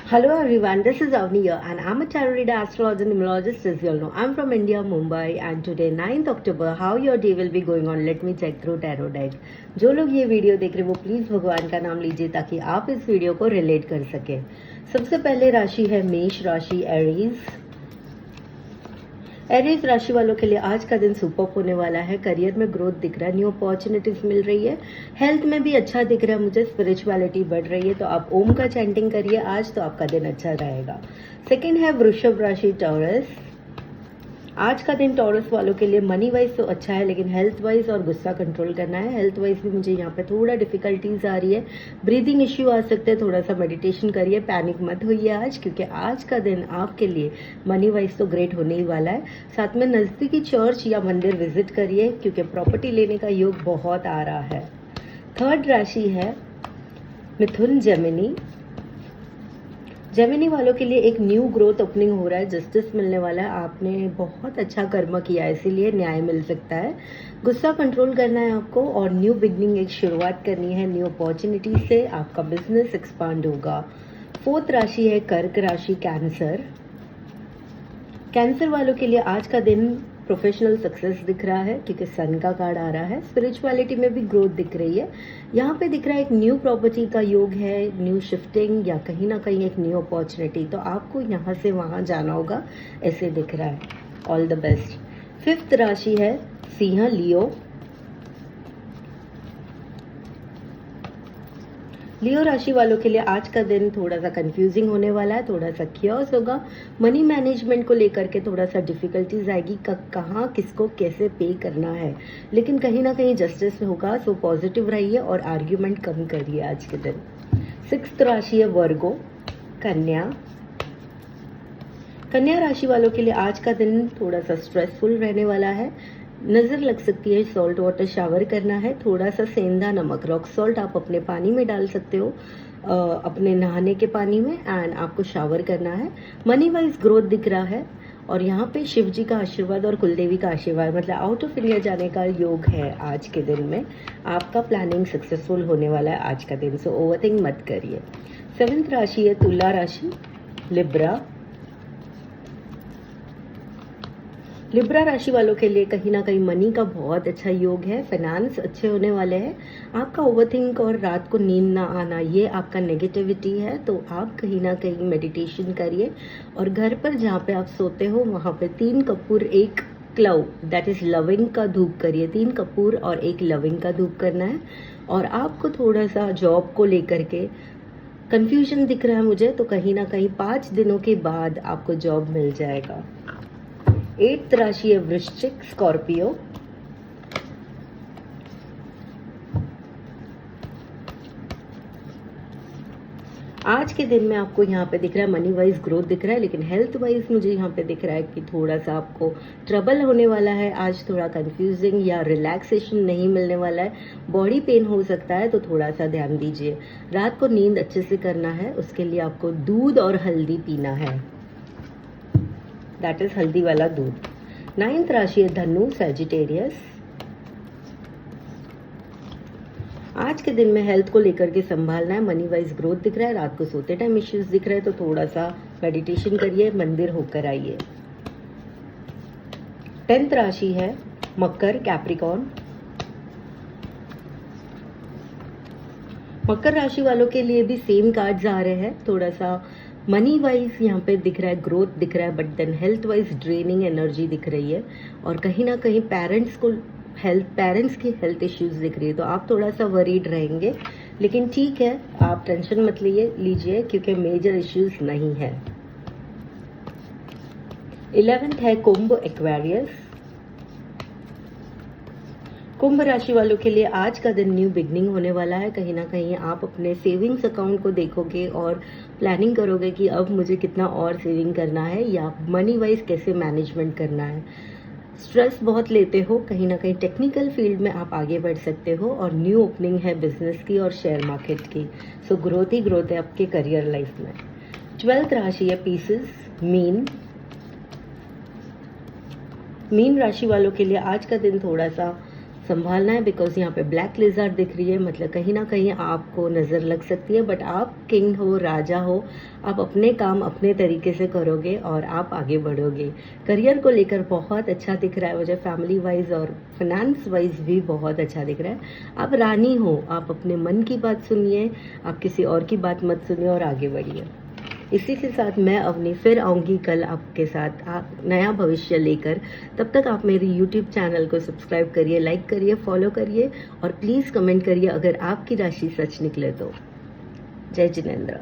Hello everyone, this is Avni here and I'm a tarot reader, astrologer and numerologist as you all know. I'm from India, Mumbai and today 9th October, how your day will be going on, let me check through tarot deck. जो लोग ये video देख रहे हैं वो please भगवान का नाम लीजिए ताकि आप इस वीडियो को रिलेट कर सके। सबसे पहले राशि है मेष राशि एरीज। एरीज राशि वालों के लिए आज का दिन सुपर होने वाला है। करियर में ग्रोथ दिख रहा है, न्यू अपॉर्चुनिटीज मिल रही है, हेल्थ में भी अच्छा दिख रहा है मुझे, स्पिरिचुअलिटी बढ़ रही है, तो आप ओम का चैंटिंग करिए आज तो आपका दिन अच्छा रहेगा। सेकंड है वृषभ राशि टॉरस। आज का दिन टॉरस वालों के लिए मनी वाइज तो अच्छा है लेकिन हेल्थ वाइज और गुस्सा कंट्रोल करना है। हेल्थ वाइज भी मुझे यहाँ पे थोड़ा डिफिकल्टीज आ रही है, ब्रीदिंग इश्यू आ सकते हैं, थोड़ा सा मेडिटेशन करिए, पैनिक मत होइए आज क्योंकि आज का दिन आपके लिए मनी वाइज तो ग्रेट होने ही वाला है। साथ में नजदीकी चर्च या मंदिर विजिट करिए क्योंकि प्रॉपर्टी लेने का योग बहुत आ रहा है। थर्ड राशि है मिथुन जेमिनी। जेमिनी वालों के लिए एक न्यू ग्रोथ ओपनिंग हो रहा है, जस्टिस मिलने वाला है, आपने बहुत अच्छा कर्म किया है इसीलिए न्याय मिल सकता है। गुस्सा कंट्रोल करना है आपको और न्यू बिगनिंग एक शुरुआत करनी है, न्यू अपॉर्चुनिटी से आपका बिजनेस एक्सपांड होगा। फोर्थ राशि है कर्क राशि कैंसर। कैंसर वालों के लिए आज का दिन प्रोफेशनल सक्सेस दिख रहा है क्योंकि सन का कार्ड आ रहा है, स्पिरिचुअलिटी में भी ग्रोथ दिख रही है। यहाँ पे दिख रहा है एक न्यू प्रॉपर्टी का योग है, न्यू शिफ्टिंग या कहीं ना कहीं एक न्यू अपॉर्चुनिटी, तो आपको यहाँ से वहाँ जाना होगा ऐसे दिख रहा है। All the best. फिफ्थ राशि है सिंह लियो। लियो राशि वालों के लिए आज का दिन थोड़ा सा कंफ्यूजिंग होने वाला है, थोड़ा सा क्योस होगा, मनी मैनेजमेंट को लेकर के थोड़ा सा डिफिकल्टीज आएगी, कहाँ किसको कैसे पे करना है, लेकिन कहीं ना कहीं जस्टिस होगा, सो पॉजिटिव रहिए और आर्ग्यूमेंट कम करिए आज के दिन। सिक्स्थ राशि है वर्गो कन्या। कन्या राशि वालों के लिए आज का दिन थोड़ा सा स्ट्रेसफुल रहने वाला है, नजर लग सकती है, सॉल्ट वाटर शावर करना है, थोड़ा सा सेंधा नमक रॉक सॉल्ट आप अपने पानी में डाल सकते हो, अपने नहाने के पानी में, एंड आपको शावर करना है। मनी वाइज ग्रोथ दिख रहा है और यहाँ पे शिव जी का आशीर्वाद और कुलदेवी का आशीर्वाद, मतलब आउट ऑफ इंडिया जाने का योग है आज के दिन में। आपका प्लानिंग सक्सेसफुल होने वाला है आज का दिन, सो ओवरथिंक मत करिए। सेवेंथ राशि है तुला राशि लिब्रा। लिब्रा राशि वालों के लिए कहीं ना कहीं मनी का बहुत अच्छा योग है, फाइनेंस अच्छे होने वाले हैं। आपका ओवरथिंक और रात को नींद ना आना ये आपका नेगेटिविटी है, तो आप कहीं ना कहीं मेडिटेशन करिए और घर पर जहाँ पे आप सोते हो वहाँ पे 3 Kapoor 1 club that is loving का धूप करिए, 3 कपूर और 1 लविंग का धूप करना है। और आपको थोड़ा सा जॉब को लेकर के कंफ्यूजन दिख रहा है मुझे, तो कहीं ना कहीं 5 दिनों के बाद आपको जॉब मिल जाएगा। 8th राशि है वृश्चिक स्कॉर्पियो। आज के दिन में आपको यहाँ पे दिख रहा है मनी वाइज ग्रोथ दिख रहा है, लेकिन हेल्थ वाइज मुझे यहाँ पे दिख रहा है कि थोड़ा सा आपको ट्रबल होने वाला है आज, थोड़ा कंफ्यूजिंग या रिलैक्सेशन नहीं मिलने वाला है, बॉडी पेन हो सकता है, तो थोड़ा सा ध्यान दीजिए। रात को नींद अच्छे से करना है, उसके लिए आपको दूध और हल्दी पीना है, दैट इज हल्दी वाला दूध। 9th राशि है धनु सैजिटेरियस। आज के दिन में हेल्थ को लेकर के संभालना है, मनी वाइज ग्रोथ दिख रहा है, रात को सोते टाइम इश्यूज दिख रहे हैं, तो थोड़ा सा मेडिटेशन करिए, मंदिर होकर आइए। 10th राशि है मकर कैप्रिकॉर्न। मकर राशि वालों के लिए भी सेम कार्ड्स आ रहे हैं, थोड़ा सा मनी वाइज यहाँ पे दिख रहा है, ग्रोथ दिख रहा है, but then health wise draining energy दिख रही है और कहीं ना कहीं पेरेंट्स की हेल्थ इश्यूज दिख रही है, तो आप थोड़ा सा वरीड रहेंगे, लेकिन ठीक है आप टेंशन मत लीजिए क्योंकि मेजर इश्यूज नहीं है। 11th है कुंभ एक्वेरियस। कुंभ राशि वालों के लिए आज का दिन न्यू बिगनिंग होने वाला है, कहीं ना कहीं आप अपने सेविंग्स अकाउंट को देखोगे और प्लानिंग करोगे कि अब मुझे कितना और सेविंग करना है या मनी वाइज कैसे मैनेजमेंट करना है। स्ट्रेस बहुत लेते हो, कहीं ना कहीं टेक्निकल फील्ड में आप आगे बढ़ सकते हो और न्यू ओपनिंग है बिजनेस की और शेयर मार्केट की, सो ग्रोथ ही ग्रोथ है आपके करियर लाइफ में। 12th राशि है पीसेस मीन राशि वालों के लिए आज का दिन थोड़ा सा संभालना है, बिकॉज यहाँ पे ब्लैक लिजर्ड दिख रही है, मतलब कहीं ना कहीं आपको नज़र लग सकती है, बट आप किंग हो, राजा हो, आप अपने काम अपने तरीके से करोगे और आप आगे बढ़ोगे। करियर को लेकर बहुत अच्छा दिख रहा है मुझे, फैमिली वाइज और फाइनेंस वाइज भी बहुत अच्छा दिख रहा है। आप रानी हो, आप अपने मन की बात सुनिए, आप किसी और की बात मत सुनिए और आगे बढ़िए। इसी के साथ मैं अवनी फिर आऊँगी कल आपके साथ आप नया भविष्य लेकर। तब तक आप मेरी YouTube चैनल को सब्सक्राइब करिए, लाइक करिए, फॉलो करिए और प्लीज़ कमेंट करिए अगर आपकी राशि सच निकले तो। जय जिनेंद्र।